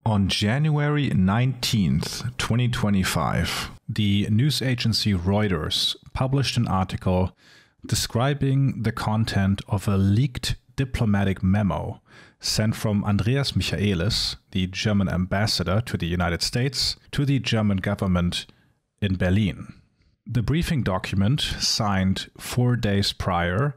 On January 19th, 2025, the news agency Reuters published an article describing the content of a leaked diplomatic memo sent from Andreas Michaelis, the German ambassador to the United States, to the German government in Berlin. The briefing document, signed 4 days prior,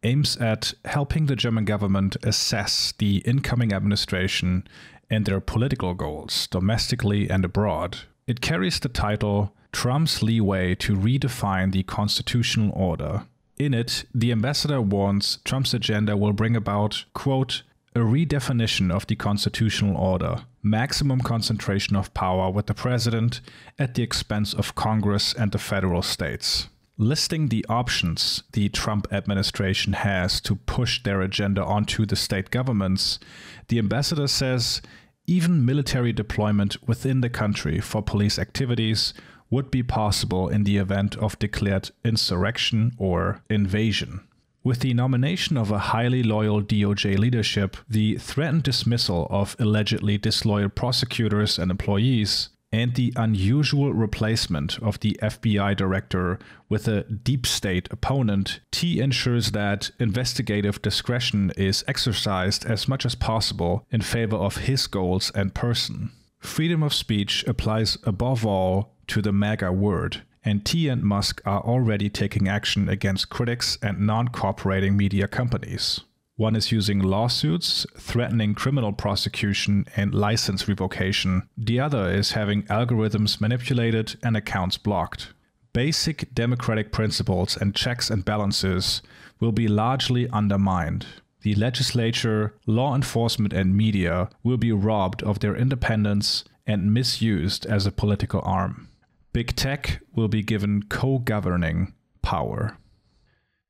aims at helping the German government assess the incoming administration and their political goals, domestically and abroad. It carries the title, Trump's Leeway to Redefine the Constitutional Order. In it, the ambassador warns Trump's agenda will bring about, quote, a redefinition of the constitutional order, maximum concentration of power with the president at the expense of Congress and the federal states. Listing the options the Trump administration has to push their agenda onto the state governments, the ambassador says even military deployment within the country for police activities would be possible in the event of declared insurrection or invasion. With the nomination of a highly loyal DOJ leadership, the threatened dismissal of allegedly disloyal prosecutors and employees, and the unusual replacement of the FBI director with a deep state opponent, T ensures that investigative discretion is exercised as much as possible in favor of his goals and person. Freedom of speech applies above all to the MAGA word, and T and Musk are already taking action against critics and non-cooperating media companies. One is using lawsuits, threatening criminal prosecution and license revocation. The other is having algorithms manipulated and accounts blocked. Basic democratic principles and checks and balances will be largely undermined. The legislature, law enforcement, and media will be robbed of their independence and misused as a political arm. Big tech will be given co-governing power.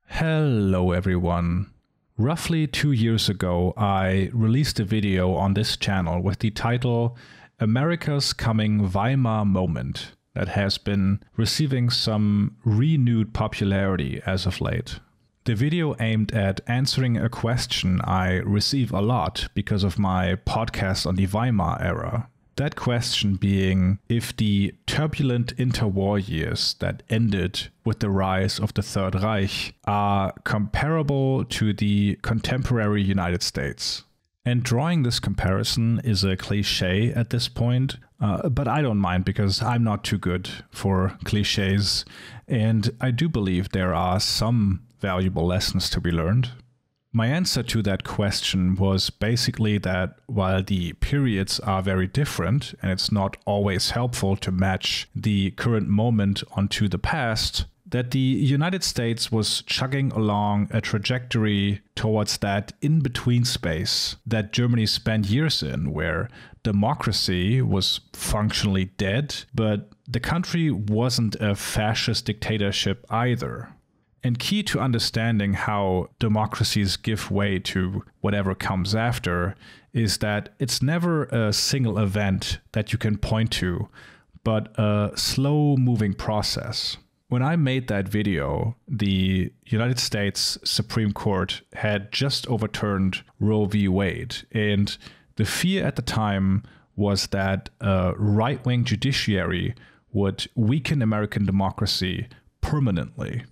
Hello everyone. Roughly 2 years ago, I released a video on this channel with the title America's Coming Weimar Moment that has been receiving some renewed popularity as of late. The video aimed at answering a question I receive a lot because of my podcast on the Weimar era. That question being if the turbulent interwar years that ended with the rise of the Third Reich are comparable to the contemporary United States. And drawing this comparison is a cliche at this point, but I don't mind because I'm not too good for cliches, and I do believe there are some valuable lessons to be learned. My answer to that question was basically that while the periods are very different and it's not always helpful to match the current moment onto the past, that the United States was chugging along a trajectory towards that in-between space that Germany spent years in, where democracy was functionally dead, but the country wasn't a fascist dictatorship either. And key to understanding how democracies give way to whatever comes after is that it's never a single event that you can point to, but a slow-moving process. When I made that video, the United States Supreme Court had just overturned Roe v. Wade, and the fear at the time was that a right-wing judiciary would weaken American democracy permanently.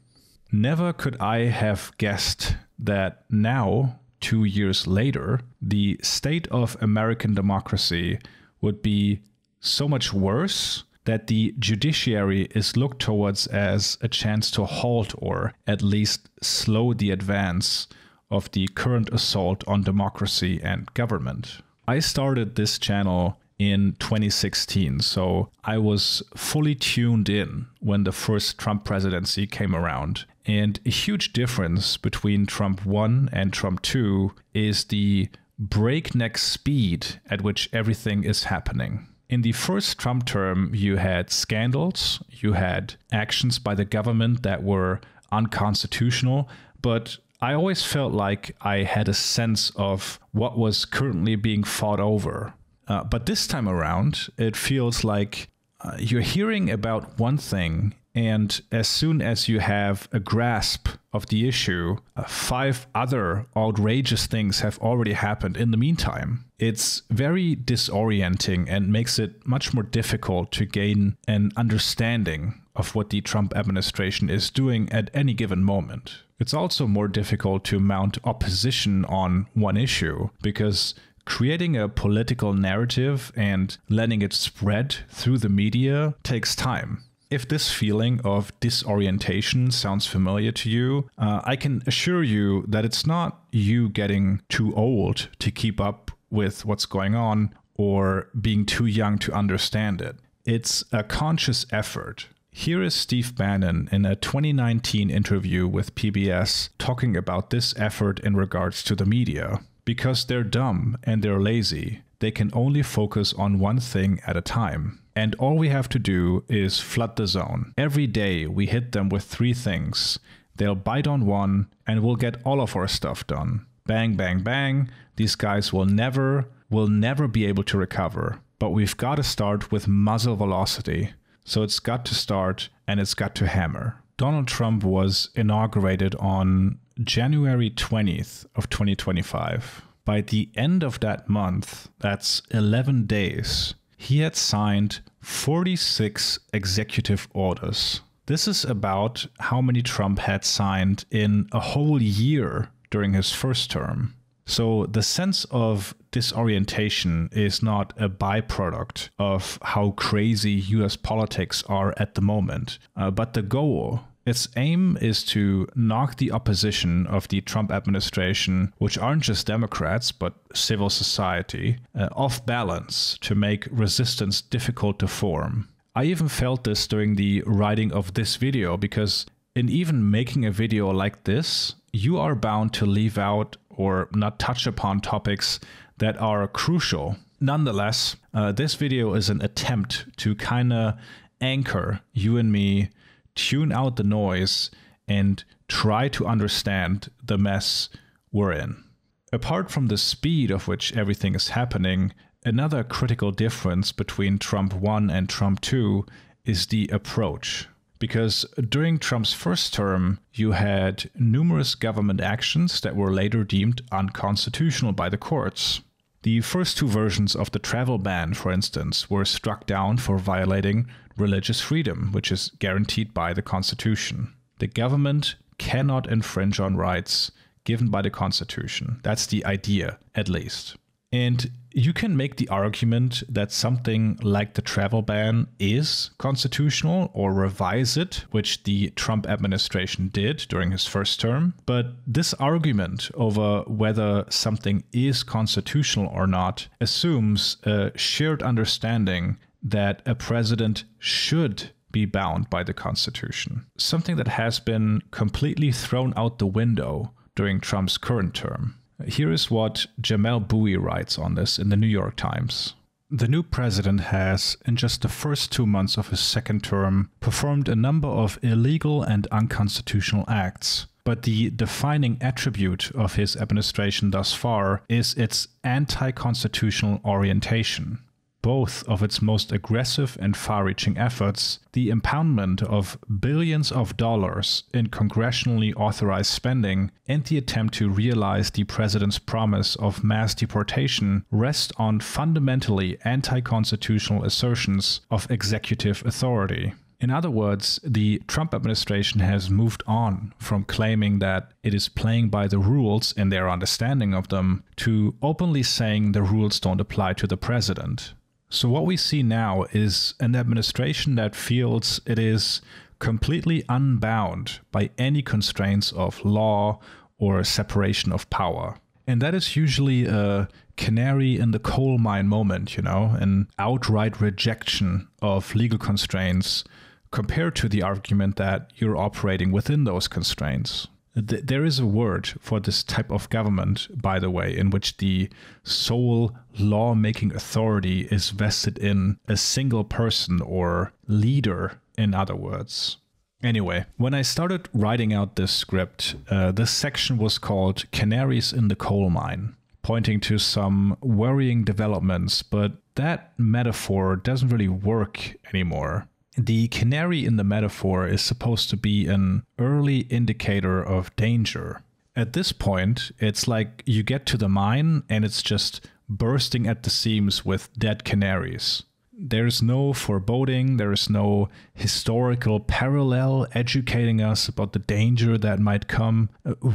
Never could I have guessed that now, 2 years later, the state of American democracy would be so much worse that the judiciary is looked towards as a chance to halt or at least slow the advance of the current assault on democracy and government. I started this channel in 2016, so I was fully tuned in when the first Trump presidency came around. And a huge difference between Trump 1 and Trump 2 is the breakneck speed at which everything is happening. In the first Trump term, you had scandals, you had actions by the government that were unconstitutional, but I always felt like I had a sense of what was currently being fought over. But this time around, it feels like you're hearing about one thing, and as soon as you have a grasp of the issue, 5 other outrageous things have already happened in the meantime. It's very disorienting and makes it much more difficult to gain an understanding of what the Trump administration is doing at any given moment. It's also more difficult to mount opposition on one issue because creating a political narrative and letting it spread through the media takes time. If this feeling of disorientation sounds familiar to you, I can assure you that it's not you getting too old to keep up with what's going on or being too young to understand it. It's a conscious effort. Here is Steve Bannon in a 2019 interview with PBS talking about this effort in regards to the media. Because they're dumb and they're lazy, they can only focus on one thing at a time. And all we have to do is flood the zone. Every day we hit them with 3 things. They'll bite on one and we'll get all of our stuff done. Bang, bang, bang. These guys will never be able to recover. But we've got to start with muzzle velocity. So it's got to start and it's got to hammer. Donald Trump was inaugurated on January 20th of 2025. By the end of that month, that's 11 days, he had signed 46 executive orders. This is about how many Trump had signed in a whole year during his first term. So the sense of disorientation is not a byproduct of how crazy US politics are at the moment, but the goal. Its aim is to knock the opposition of the Trump administration, which aren't just Democrats, but civil society, off balance to make resistance difficult to form. I even felt this during the writing of this video, because in even making a video like this, you are bound to leave out or not touch upon topics that are crucial. Nonetheless, this video is an attempt to kind of anchor you and me, tune out the noise, and try to understand the mess we're in. Apart from the speed of which everything is happening, another critical difference between Trump 1 and Trump 2 is the approach. Because during Trump's first term, you had numerous government actions that were later deemed unconstitutional by the courts. The first 2 versions of the travel ban, for instance, were struck down for violating religious freedom, which is guaranteed by the Constitution. The government cannot infringe on rights given by the Constitution. That's the idea, at least. And you can make the argument that something like the travel ban is constitutional or revise it, which the Trump administration did during his first term. But this argument over whether something is constitutional or not assumes a shared understanding that a president should be bound by the Constitution, something that has been completely thrown out the window during Trump's current term. Here is what Jamelle Bouie writes on this in the New York Times. The new president has, in just the first 2 months of his second term, performed a number of illegal and unconstitutional acts. But the defining attribute of his administration thus far is its anti-constitutional orientation. Both of its most aggressive and far-reaching efforts, the impoundment of billions of dollars in congressionally authorized spending and the attempt to realize the president's promise of mass deportation, rest on fundamentally anti-constitutional assertions of executive authority. In other words, the Trump administration has moved on from claiming that it is playing by the rules in their understanding of them to openly saying the rules don't apply to the president. So what we see now is an administration that feels it is completely unbound by any constraints of law or separation of power. And that is usually a canary in the coal mine moment, an outright rejection of legal constraints compared to the argument that you're operating within those constraints. There is a word for this type of government, by the way, in which the sole law-making authority is vested in a single person or leader, in other words. Anyway, when I started writing out this script, this section was called Canaries in the Coal Mine, pointing to some worrying developments, but that metaphor doesn't really work anymore. The canary in the metaphor is supposed to be an early indicator of danger. At this point, it's like you get to the mine and it's just bursting at the seams with dead canaries. There's no foreboding, there is no historical parallel educating us about the danger that might come.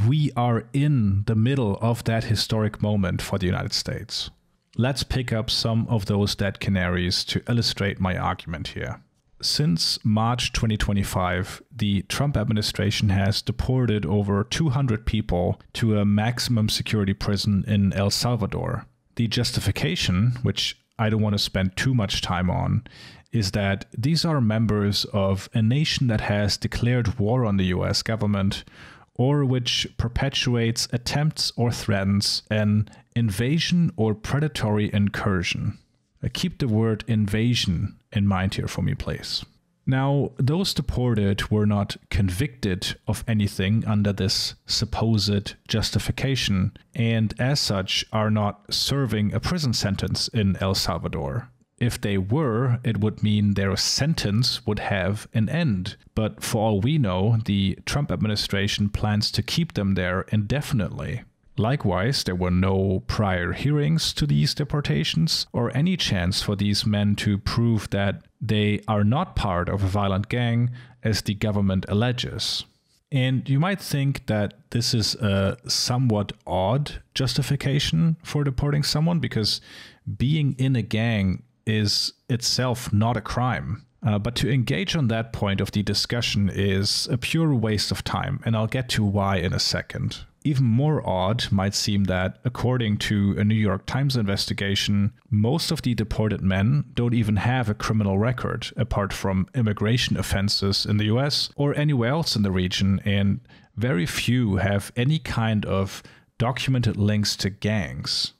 We are in the middle of that historic moment for the United States. Let's pick up some of those dead canaries to illustrate my argument here. Since March 2025, the Trump administration has deported over 200 people to a maximum security prison in El Salvador. The justification, which I don't want to spend too much time on, is that these are members of a nation that has declared war on the US government or which perpetuates attempts or threatens an invasion or predatory incursion. Keep the word invasion in mind here for me, please. Now, those deported were not convicted of anything under this supposed justification, and as such are not serving a prison sentence in El Salvador. If they were, it would mean their sentence would have an end. But for all we know, the Trump administration plans to keep them there indefinitely. Likewise, there were no prior hearings to these deportations or any chance for these men to prove that they are not part of a violent gang, as the government alleges. And you might think that this is a somewhat odd justification for deporting someone because being in a gang is itself not a crime. But to engage on that point of the discussion is a pure waste of time, and I'll get to why in a second. Even more odd might seem that, according to a New York Times investigation, most of the deported men don't even have a criminal record apart from immigration offenses in the US or anywhere else in the region, and very few have any kind of documented links to gangs.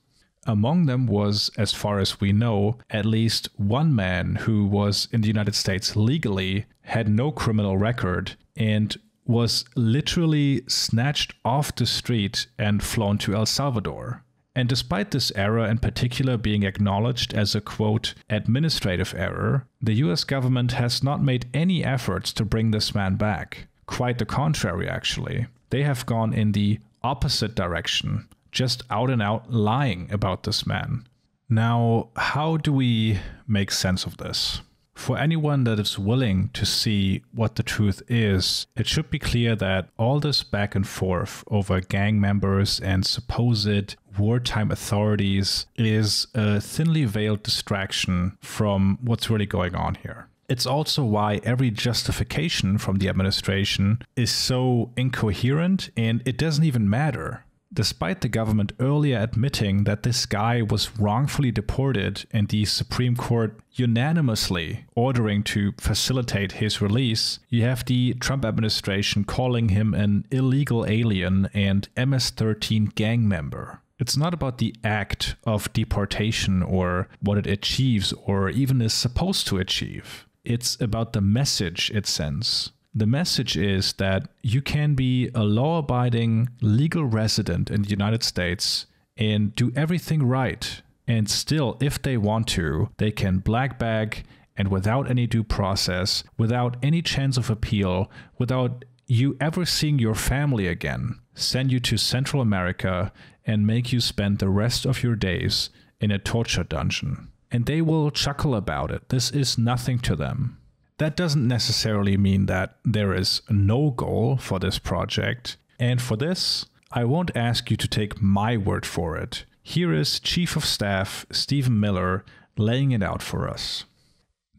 Among them was, as far as we know, at least one man who was in the United States legally, had no criminal record, and was literally snatched off the street and flown to El Salvador. And despite this error in particular being acknowledged as a, quote, administrative error, the US government has not made any efforts to bring this man back. Quite the contrary, actually. They have gone in the opposite direction, just out and out lying about this man. Now, how do we make sense of this? For anyone that is willing to see what the truth is, it should be clear that all this back and forth over gang members and supposed wartime authorities is a thinly veiled distraction from what's really going on here. It's also why every justification from the administration is so incoherent, and it doesn't even matter. Despite the government earlier admitting that this guy was wrongfully deported and the Supreme Court unanimously ordering to facilitate his release, you have the Trump administration calling him an illegal alien and MS-13 gang member. It's not about the act of deportation or what it achieves or even is supposed to achieve. It's about the message it sends. The message is that you can be a law-abiding legal resident in the United States and do everything right. And still, if they want to, they can black bag and without any due process, without any chance of appeal, without you ever seeing your family again, send you to Central America and make you spend the rest of your days in a torture dungeon. And they will chuckle about it. This is nothing to them. That doesn't necessarily mean that there is no goal for this project, and for this, I won't ask you to take my word for it. Here is Chief of Staff Stephen Miller laying it out for us.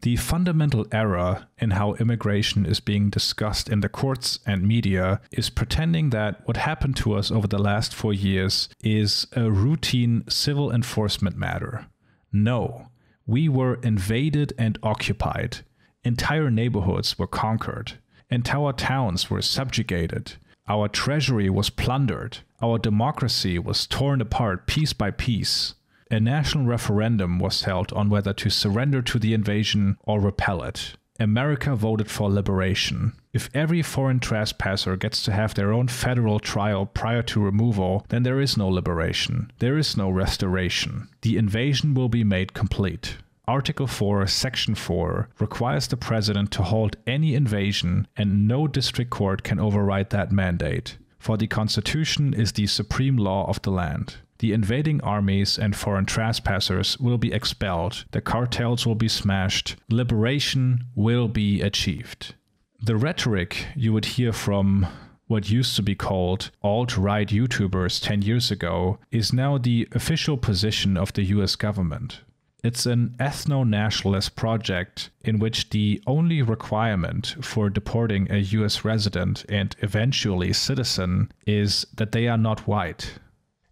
The fundamental error in how immigration is being discussed in the courts and media is pretending that what happened to us over the last 4 years is a routine civil enforcement matter. No, we were invaded and occupied. Entire neighborhoods were conquered. Entire towns were subjugated. Our treasury was plundered. Our democracy was torn apart piece by piece. A national referendum was held on whether to surrender to the invasion or repel it. America voted for liberation. If every foreign trespasser gets to have their own federal trial prior to removal, then there is no liberation. There is no restoration. The invasion will be made complete. Article 4, Section 4 requires the president to halt any invasion, and no district court can override that mandate. For the Constitution is the supreme law of the land. The invading armies and foreign trespassers will be expelled, the cartels will be smashed, liberation will be achieved. The rhetoric you would hear from what used to be called alt-right YouTubers 10 years ago is now the official position of the US government. It's an ethno-nationalist project in which the only requirement for deporting a US resident and eventually citizen is that they are not white.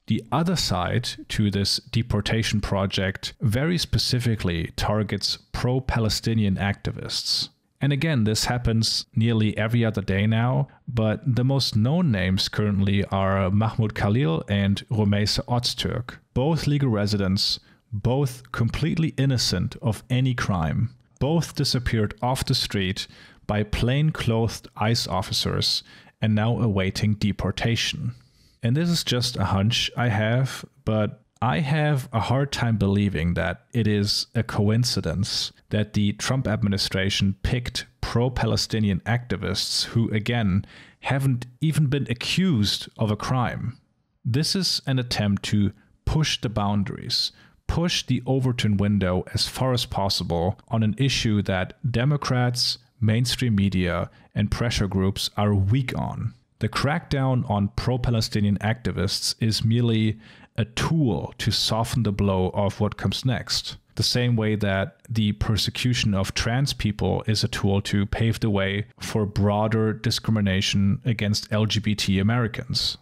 The other side to this deportation project very specifically targets pro-Palestinian activists. And again, this happens nearly every other day now, but the most known names currently are Mahmoud Khalil and Rumeisa Öztürk, both legal residents, both completely innocent of any crime. Both disappeared off the street by plain-clothed ICE officers and now awaiting deportation. And this is just a hunch I have, but I have a hard time believing that it is a coincidence that the Trump administration picked pro-Palestinian activists who, again, haven't even been accused of a crime. This is an attempt to push the boundaries, push the Overton window as far as possible on an issue that Democrats, mainstream media, and pressure groups are weak on. The crackdown on pro-Palestinian activists is merely a tool to soften the blow of what comes next. The same way that the persecution of trans people is a tool to pave the way for broader discrimination against LGBT Americans.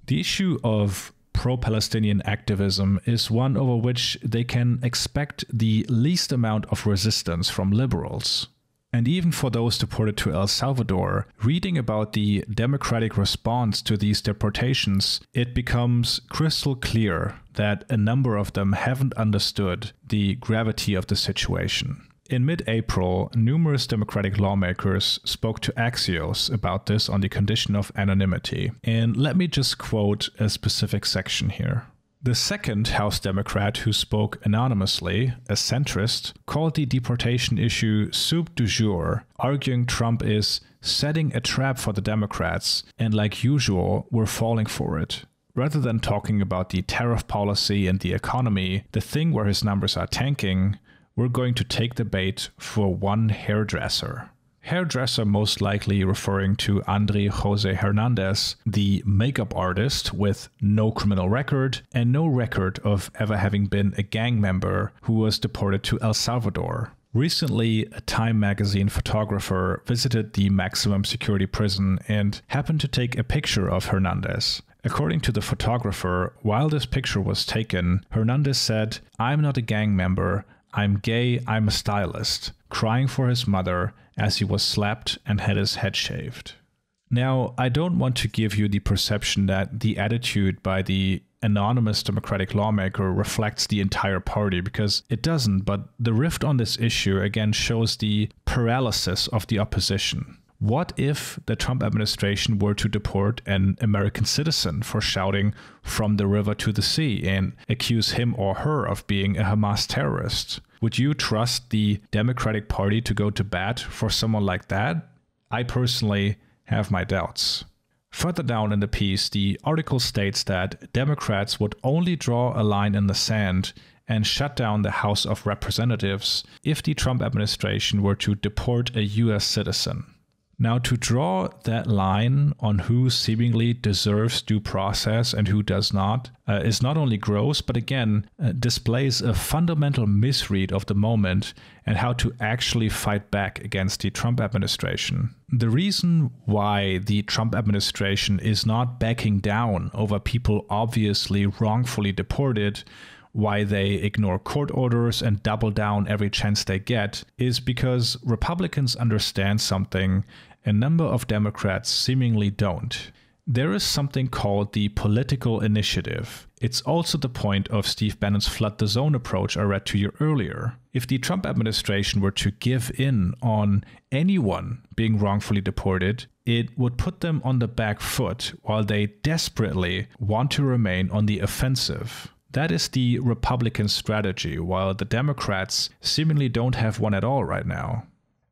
The issue of pro-Palestinian activism is one over which they can expect the least amount of resistance from liberals. And even for those deported to El Salvador, reading about the democratic response to these deportations, it becomes crystal clear that a number of them haven't understood the gravity of the situation. In mid-April, numerous Democratic lawmakers spoke to Axios about this on the condition of anonymity. And let me just quote a specific section here. The second House Democrat who spoke anonymously, a centrist, called the deportation issue soup du jour, arguing Trump is setting a trap for the Democrats and, like usual, we're falling for it. Rather than talking about the tariff policy and the economy, the thing where his numbers are tanking, we're going to take the bait for one hairdresser. Hairdresser most likely referring to Andre Jose Hernandez, the makeup artist with no criminal record and no record of ever having been a gang member who was deported to El Salvador. Recently, a Time magazine photographer visited the maximum security prison and happened to take a picture of Hernandez. According to the photographer, while this picture was taken, Hernandez said, "I'm not a gang member, I'm gay, I'm a stylist," crying for his mother as he was slapped and had his head shaved. Now, I don't want to give you the perception that the attitude by the anonymous Democratic lawmaker reflects the entire party, because it doesn't, but the rift on this issue again shows the paralysis of the opposition. What if the Trump administration were to deport an American citizen for shouting "from the river to the sea" and accuse him or her of being a Hamas terrorist? Would you trust the Democratic Party to go to bat for someone like that? I personally have my doubts. Further down in the piece, the article states that Democrats would only draw a line in the sand and shut down the House of Representatives if the Trump administration were to deport a US citizen. Now, to draw that line on who seemingly deserves due process and who does not is not only gross, but again, displays a fundamental misread of the moment and how to actually fight back against the Trump administration. The reason why the Trump administration is not backing down over people obviously wrongfully deported, why they ignore court orders and double down every chance they get, is because Republicans understand something a number of Democrats seemingly don't. There is something called the political initiative. It's also the point of Steve Bannon's flood the zone approach I read to you earlier. If the Trump administration were to give in on anyone being wrongfully deported, it would put them on the back foot while they desperately want to remain on the offensive. That is the Republican strategy, while the Democrats seemingly don't have one at all right now.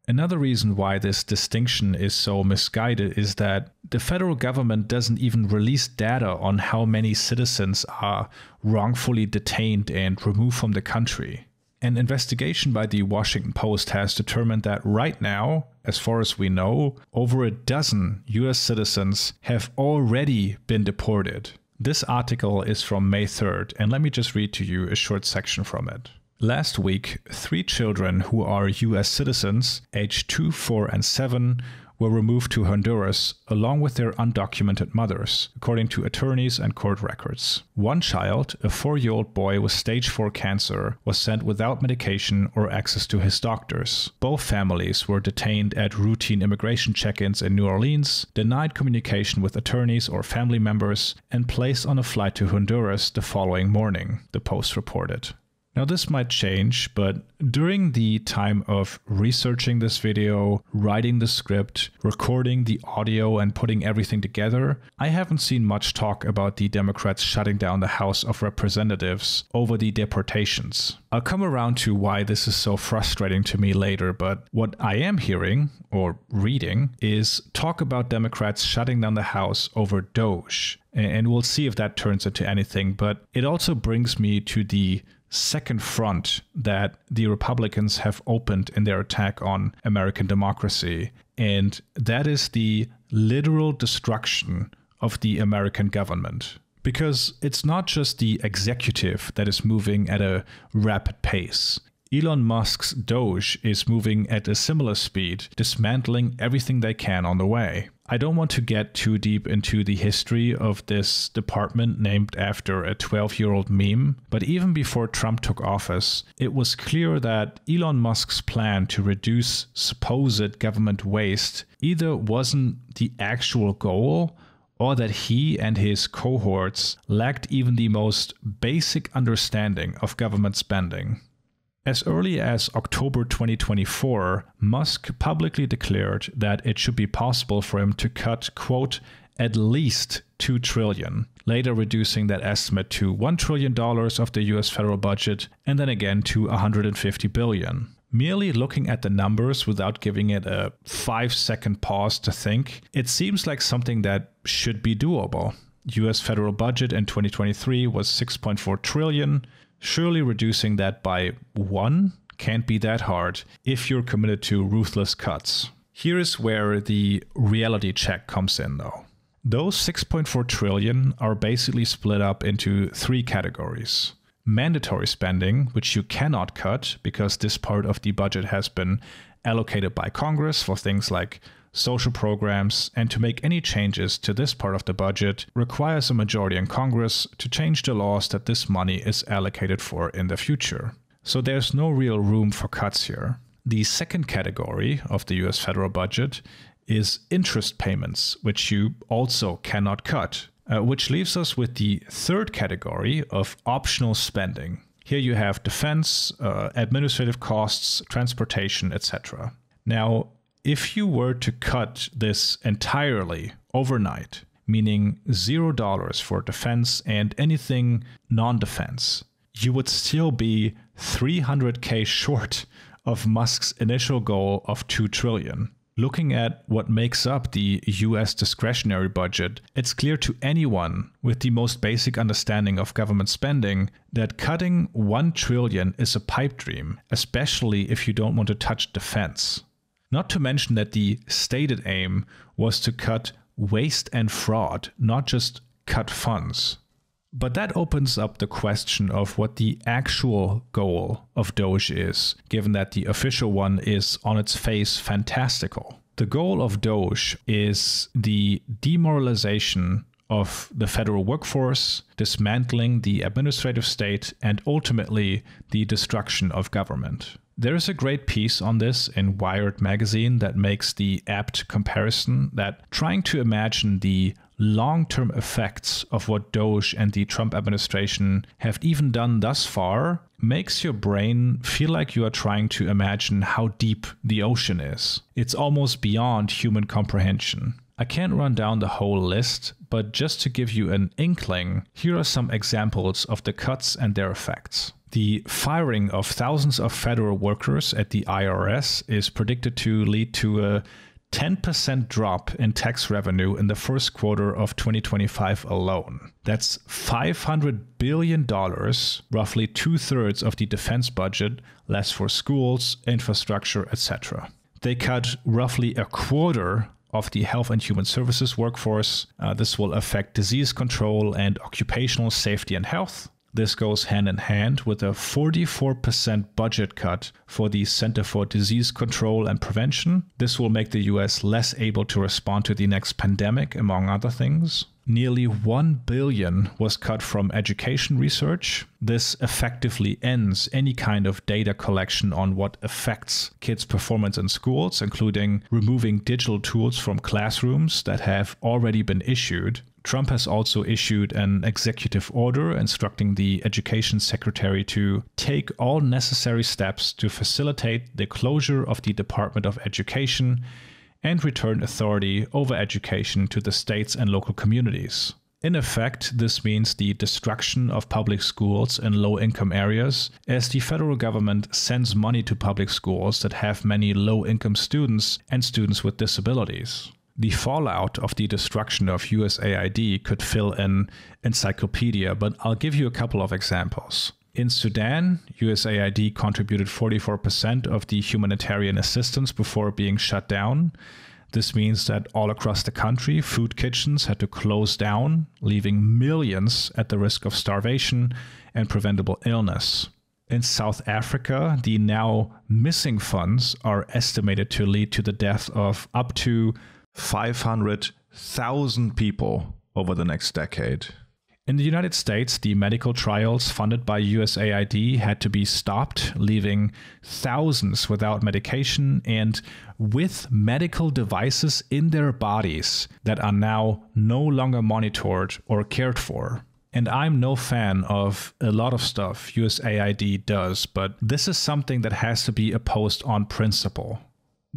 Another reason why this distinction is so misguided is that the federal government doesn't even release data on how many citizens are wrongfully detained and removed from the country. An investigation by the Washington Post has determined that right now, as far as we know, over a dozen US citizens have already been deported. This article is from May 3rd, and let me just read to you a short section from it. Last week, 3 children who are US citizens, aged 2, 4, and 7, were removed to Honduras along with their undocumented mothers, according to attorneys and court records. One child, a 4-year-old boy with stage 4 cancer, was sent without medication or access to his doctors. Both families were detained at routine immigration check-ins in New Orleans, denied communication with attorneys or family members, and placed on a flight to Honduras the following morning, the Post reported. Now this might change, but during the time of researching this video, writing the script, recording the audio and putting everything together, I haven't seen much talk about the Democrats shutting down the House of Representatives over the deportations. I'll come around to why this is so frustrating to me later, but what I am hearing, or reading, is talk about Democrats shutting down the House over DOGE. And we'll see if that turns into anything, but it also brings me to the second front that the Republicans have opened in their attack on American democracy, and that is the literal destruction of the American government. Because it's not just the executive that is moving at a rapid pace. Elon Musk's Doge is moving at a similar speed, dismantling everything they can on the way. I don't want to get too deep into the history of this department named after a 12-year-old meme, but even before Trump took office, it was clear that Elon Musk's plan to reduce supposed government waste either wasn't the actual goal, or that he and his cohorts lacked even the most basic understanding of government spending. As early as October 2024, Musk publicly declared that it should be possible for him to cut, quote, at least $2 trillion, later reducing that estimate to $1 trillion of the US federal budget, and then again to $150 billion. Merely looking at the numbers without giving it a 5-second pause to think, it seems like something that should be doable. US federal budget in 2023 was $6.4 trillion. Surely reducing that by 1 can't be that hard if you're committed to ruthless cuts. Here is where the reality check comes in though. Those $6.4 trillion are basically split up into 3 categories. Mandatory spending, which you cannot cut because this part of the budget has been allocated by Congress for things like social programs, and to make any changes to this part of the budget requires a majority in Congress to change the laws that this money is allocated for in the future. So there's no real room for cuts here. The second category of the US federal budget is interest payments, which you also cannot cut, which leaves us with the third category of optional spending. Here you have defense, administrative costs, transportation, etc. Now, if you were to cut this entirely overnight, meaning $0 for defense and anything non-defense, you would still be $300K short of Musk's initial goal of $2 trillion. Looking at what makes up the US discretionary budget, it's clear to anyone with the most basic understanding of government spending that cutting $1 trillion is a pipe dream, especially if you don't want to touch defense. Not to mention that the stated aim was to cut waste and fraud, not just cut funds. But that opens up the question of what the actual goal of Doge is, given that the official one is on its face fantastical. The goal of Doge is the demoralization of the federal workforce, dismantling the administrative state, and ultimately the destruction of government. There is a great piece on this in Wired magazine that makes the apt comparison that trying to imagine the long-term effects of what Doge and the Trump administration have even done thus far makes your brain feel like you are trying to imagine how deep the ocean is. It's almost beyond human comprehension. I can't run down the whole list, but just to give you an inkling, here are some examples of the cuts and their effects. The firing of thousands of federal workers at the IRS is predicted to lead to a 10% drop in tax revenue in the first quarter of 2025 alone. That's $500 billion, roughly 2/3 of the defense budget, less for schools, infrastructure, etc. They cut roughly a quarter of the Health and Human Services workforce. This will affect disease control and occupational safety and health. This goes hand in hand with a 44% budget cut for the Center for Disease Control and Prevention. This will make the US less able to respond to the next pandemic, among other things. Nearly $1 billion was cut from education research. This effectively ends any kind of data collection on what affects kids' performance in schools, including removing digital tools from classrooms that have already been issued. Trump has also issued an executive order instructing the education secretary to take all necessary steps to facilitate the closure of the Department of Education and return authority over education to the states and local communities. In effect, this means the destruction of public schools in low-income areas, as the federal government sends money to public schools that have many low-income students and students with disabilities. The fallout of the destruction of USAID could fill an encyclopedia, but I'll give you a couple of examples. In Sudan, USAID contributed 44% of the humanitarian assistance before being shut down. This means that all across the country, food kitchens had to close down, leaving millions at the risk of starvation and preventable illness. In South Africa, the now missing funds are estimated to lead to the death of up to 500,000 people over the next decade. In the United States, the medical trials funded by USAID had to be stopped, leaving thousands without medication and with medical devices in their bodies that are now no longer monitored or cared for. And I'm no fan of a lot of stuff USAID does, but this is something that has to be opposed on principle.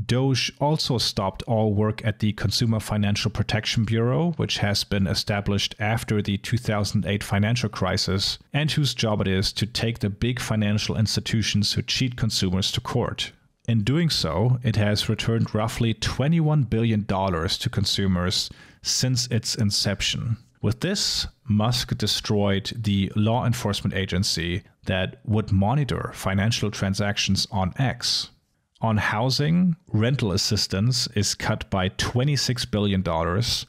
DOGE also stopped all work at the Consumer Financial Protection Bureau, which has been established after the 2008 financial crisis, and whose job it is to take the big financial institutions who cheat consumers to court. In doing so, it has returned roughly $21 billion to consumers since its inception. With this, Musk destroyed the law enforcement agency that would monitor financial transactions on X. On housing, rental assistance is cut by $26 billion,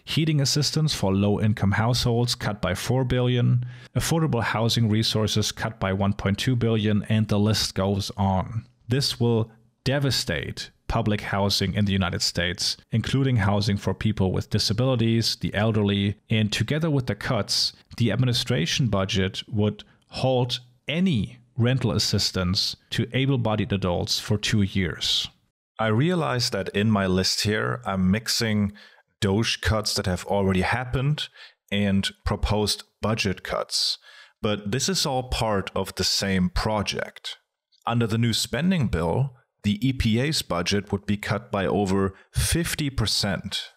heating assistance for low-income households cut by $4 billion, affordable housing resources cut by $1.2 billion, and the list goes on. This will devastate public housing in the United States, including housing for people with disabilities, the elderly, and together with the cuts, the administration budget would halt any rental assistance to able-bodied adults for 2 years. I realize that in my list here, I'm mixing DOGE cuts that have already happened and proposed budget cuts, but this is all part of the same project. Under the new spending bill, the EPA's budget would be cut by over 50%.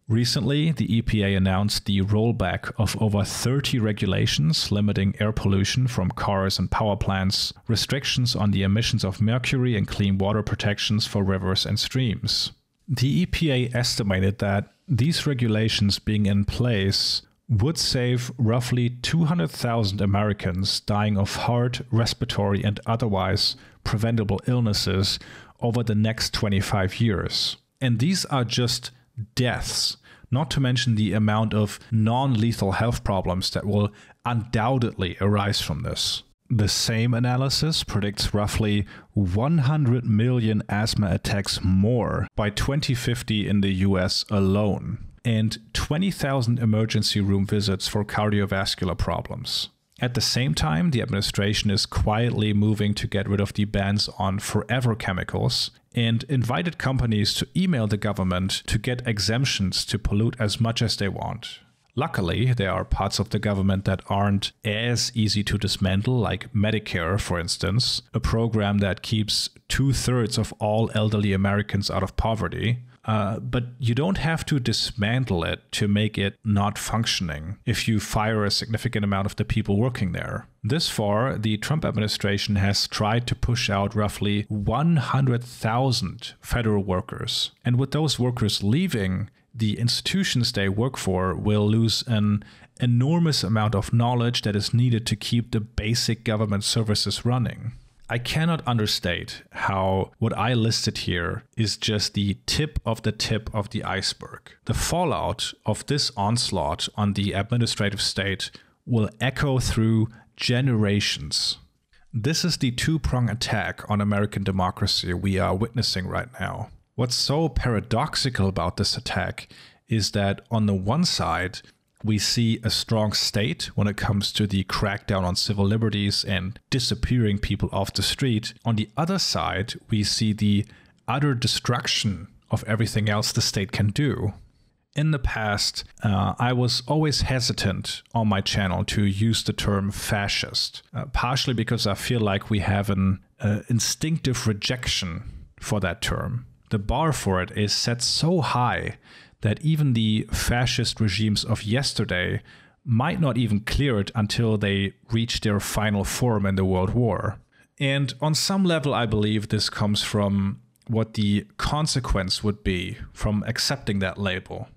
Recently, the EPA announced the rollback of over 30 regulations limiting air pollution from cars and power plants, restrictions on the emissions of mercury, and clean water protections for rivers and streams. The EPA estimated that these regulations being in place would save roughly 200,000 Americans dying of heart, respiratory, and otherwise preventable illnesses over the next 25 years. And these are just deaths, not to mention the amount of non-lethal health problems that will undoubtedly arise from this. The same analysis predicts roughly 100 million asthma attacks more by 2050 in the US alone, and 20,000 emergency room visits for cardiovascular problems. At the same time, the administration is quietly moving to get rid of the bans on forever chemicals and invited companies to email the government to get exemptions to pollute as much as they want. Luckily, there are parts of the government that aren't as easy to dismantle, like Medicare, for instance, a program that keeps 2/3 of all elderly Americans out of poverty. But you don't have to dismantle it to make it not functioning if you fire a significant amount of the people working there. This far, the Trump administration has tried to push out roughly 100,000 federal workers. And with those workers leaving, the institutions they work for will lose an enormous amount of knowledge that is needed to keep the basic government services running. I cannot understate how what I listed here is just the tip of the iceberg. The fallout of this onslaught on the administrative state will echo through generations. This is the two-pronged attack on American democracy we are witnessing right now. What's so paradoxical about this attack is that on the one side, we see a strong state when it comes to the crackdown on civil liberties and disappearing people off the street. On the other side, we see the utter destruction of everything else the state can do. In the past, I was always hesitant on my channel to use the term fascist, partially because I feel like we have an instinctive rejection for that term. The bar for it is set so high that even the fascist regimes of yesterday might not even clear it until they reach their final form in the World War. And on some level, I believe this comes from what the consequence would be from accepting that label.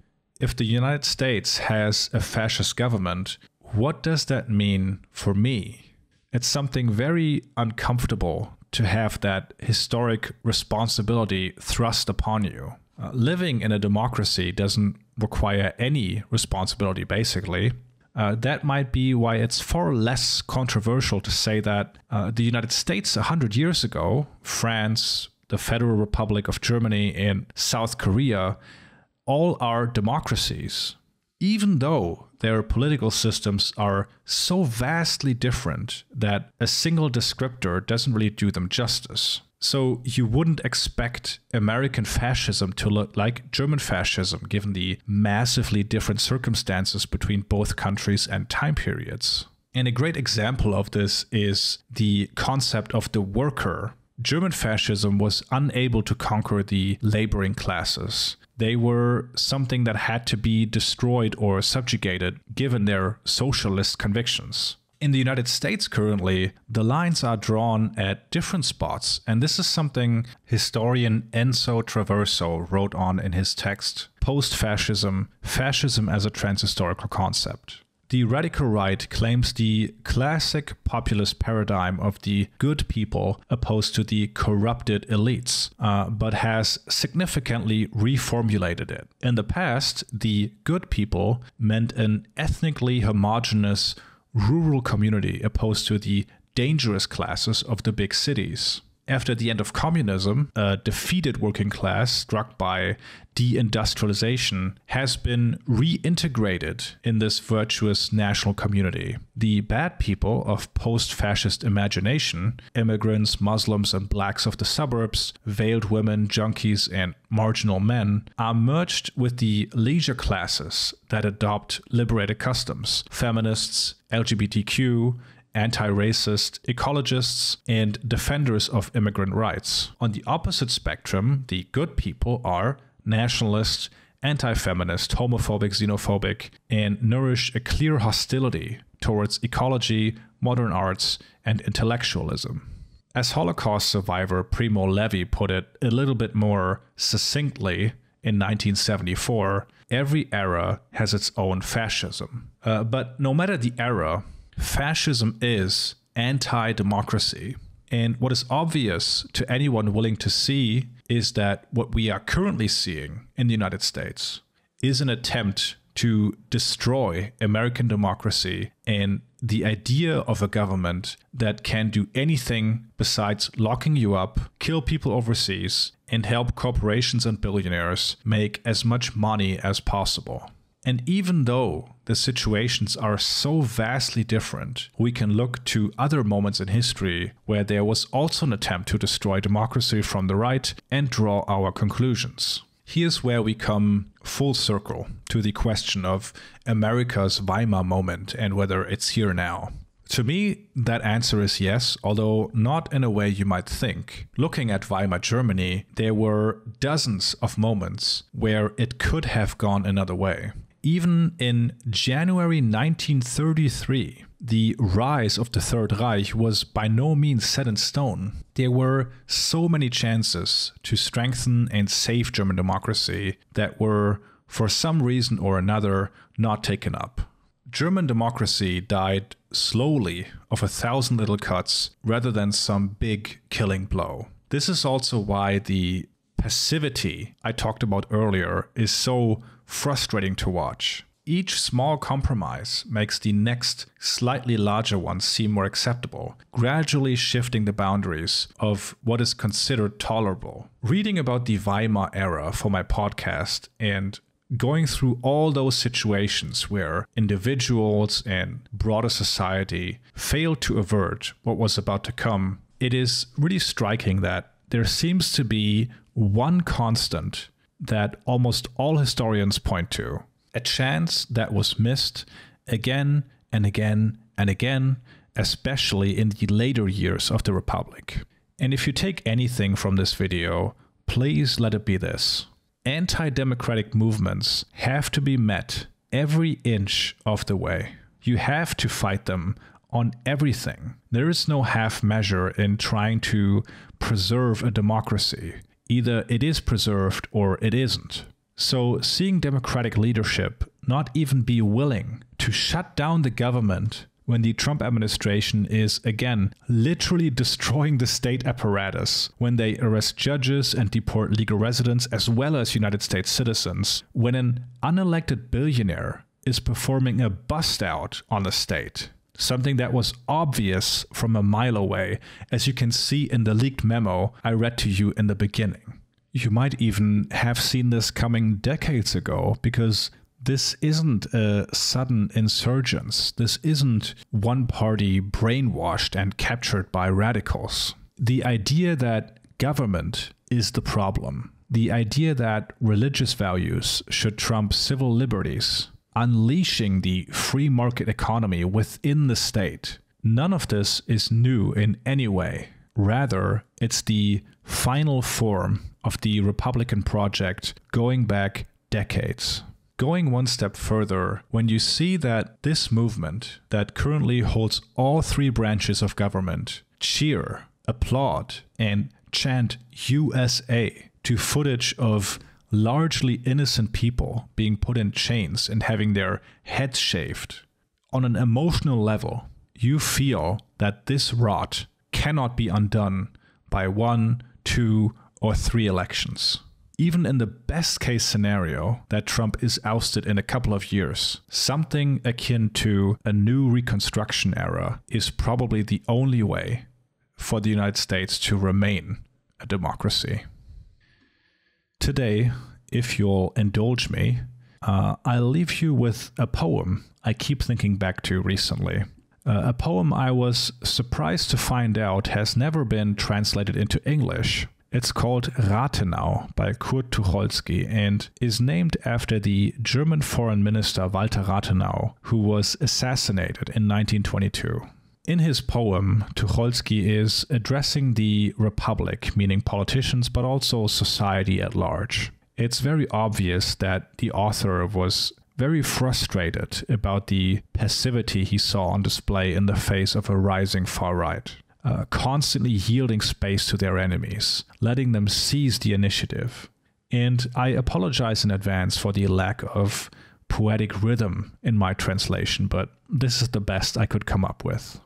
If the United States has a fascist government, what does that mean for me? It's something very uncomfortable to have that historic responsibility thrust upon you. Living in a democracy doesn't require any responsibility, basically. That might be why it's far less controversial to say that the United States 100 years ago, France, the Federal Republic of Germany, and South Korea, all are democracies, even though their political systems are so vastly different that a single descriptor doesn't really do them justice. So you wouldn't expect American fascism to look like German fascism, given the massively different circumstances between both countries and time periods. And a great example of this is the concept of the worker. German fascism was unable to conquer the laboring classes. They were something that had to be destroyed or subjugated given their socialist convictions. In the United States currently, the lines are drawn at different spots, and this is something historian Enzo Traverso wrote on in his text, Post-Fascism, Fascism as a Transhistorical Concept. The radical right claims the classic populist paradigm of the good people opposed to the corrupted elites, but has significantly reformulated it. In the past, the good people meant an ethnically homogeneous rural community opposed to the dangerous classes of the big cities. After the end of communism, a defeated working class struck by deindustrialization has been reintegrated in this virtuous national community. The bad people of post-fascist imagination, immigrants, Muslims, and blacks of the suburbs, veiled women, junkies, and marginal men, are merged with the leisure classes that adopt liberated customs, feminists, LGBTQ, anti-racist, ecologists, and defenders of immigrant rights. On the opposite spectrum, the good people are nationalist, anti-feminist, homophobic, xenophobic, and nourish a clear hostility towards ecology, modern arts, and intellectualism. As Holocaust survivor Primo Levi put it a little bit more succinctly in 1974, every era has its own fascism. But no matter the era, fascism is anti-democracy. And what is obvious to anyone willing to see is that what we are currently seeing in the United States is an attempt to destroy American democracy and the idea of a government that can do anything besides locking you up, kill people overseas, and help corporations and billionaires make as much money as possible. And even though the situations are so vastly different, we can look to other moments in history where there was also an attempt to destroy democracy from the right and draw our conclusions. Here's where we come full circle to the question of America's Weimar moment and whether it's here now. To me, that answer is yes, although not in a way you might think. Looking at Weimar Germany, there were dozens of moments where it could have gone another way. Even in January 1933, the rise of the Third Reich was by no means set in stone. There were so many chances to strengthen and save German democracy that were, for some reason or another, not taken up. German democracy died slowly of 1,000 little cuts rather than some big killing blow. This is also why the passivity I talked about earlier is so frustrating to watch. Each small compromise makes the next slightly larger one seem more acceptable, gradually shifting the boundaries of what is considered tolerable. Reading about the Weimar era for my podcast and going through all those situations where individuals and broader society failed to avert what was about to come, it is really striking that there seems to be one constant that almost all historians point to. A chance that was missed again and again and again, especially in the later years of the Republic. And if you take anything from this video, please let it be this. Anti-democratic movements have to be met every inch of the way. You have to fight them on everything. There is no half measure in trying to preserve a democracy. Either it is preserved or it isn't. So seeing democratic leadership not even be willing to shut down the government when the Trump administration is, again, literally destroying the state apparatus, when they arrest judges and deport legal residents as well as United States citizens, when an unelected billionaire is performing a bust-out on the state, something that was obvious from a mile away, as you can see in the leaked memo I read to you in the beginning. You might even have seen this coming decades ago, because this isn't a sudden insurgence. This isn't one party brainwashed and captured by radicals. The idea that government is the problem, the idea that religious values should trump civil liberties, unleashing the free market economy within the state, none of this is new in any way. Rather, it's the final form of the Republican project going back decades. Going one step further, when you see that this movement that currently holds all three branches of government cheer, applaud, and chant USA to footage of largely innocent people being put in chains and having their heads shaved, on an emotional level, you feel that this rot cannot be undone by 1, 2, or 3 elections. Even in the best case scenario that Trump is ousted in a couple of years, something akin to a new Reconstruction era is probably the only way for the United States to remain a democracy. Today, if you'll indulge me, I'll leave you with a poem I keep thinking back to recently. A poem I was surprised to find out has never been translated into English. It's called Rathenau by Kurt Tucholsky and is named after the German Foreign Minister Walter Rathenau, who was assassinated in 1922. In his poem, Tucholsky is addressing the Republic, meaning politicians, but also society at large. It's very obvious that the author was very frustrated about the passivity he saw on display in the face of a rising far-right. Constantly yielding space to their enemies, letting them seize the initiative. And I apologize in advance for the lack of poetic rhythm in my translation, but this is the best I could come up with.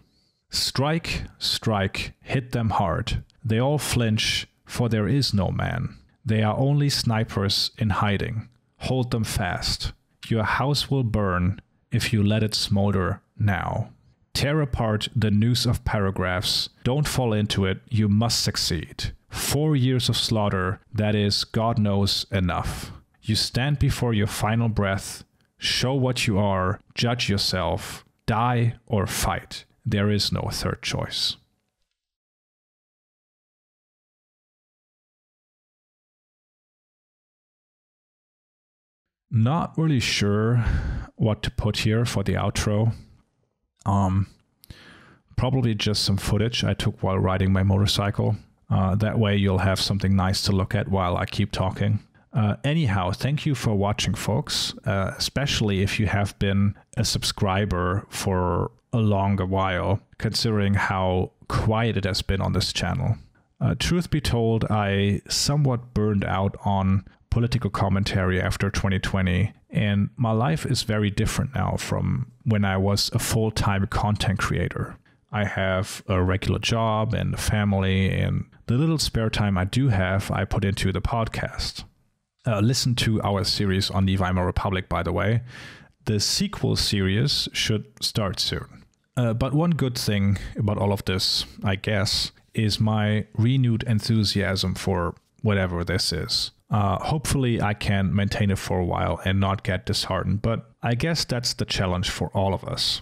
Strike, strike, hit them hard. They all flinch, for there is no man. They are only snipers in hiding. Hold them fast. Your house will burn if you let it smolder now. Tear apart the noose of paragraphs. Don't fall into it. You must succeed. 4 years of slaughter, that is, God knows, enough. You stand before your final breath. Show what you are. Judge yourself. Die or fight. There is no third choice. Not really sure what to put here for the outro. probably just some footage I took while riding my motorcycle. That way you'll have something nice to look at while I keep talking. Anyhow, thank you for watching, folks, especially if you have been a subscriber for a longer while, considering how quiet it has been on this channel. Truth be told, I somewhat burned out on political commentary after 2020, and my life is very different now from when I was a full-time content creator. I have a regular job and a family, and the little spare time I do have, I put into the podcast. Listen to our series on the Weimar Republic, by the way. The sequel series should start soon. But one good thing about all of this, I guess, is my renewed enthusiasm for whatever this is. Hopefully I can maintain it for a while and not get disheartened, but I guess that's the challenge for all of us.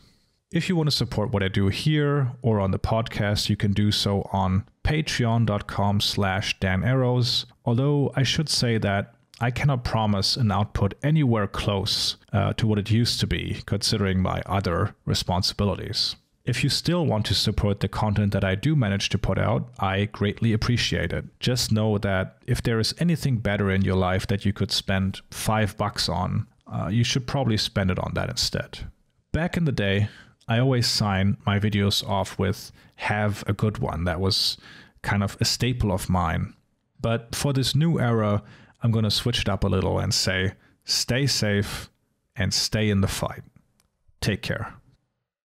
If you want to support what I do here or on the podcast, you can do so on patreon.com/danarrows. Although I should say that I cannot promise an output anywhere close to what it used to be, considering my other responsibilities. If you still want to support the content that I do manage to put out, I greatly appreciate it. Just know that if there is anything better in your life that you could spend $5 on, you should probably spend it on that instead. Back in the day, I always sign my videos off with "have a good one." That was kind of a staple of mine. But for this new era, I'm going to switch it up a little and say, stay safe and stay in the fight. Take care.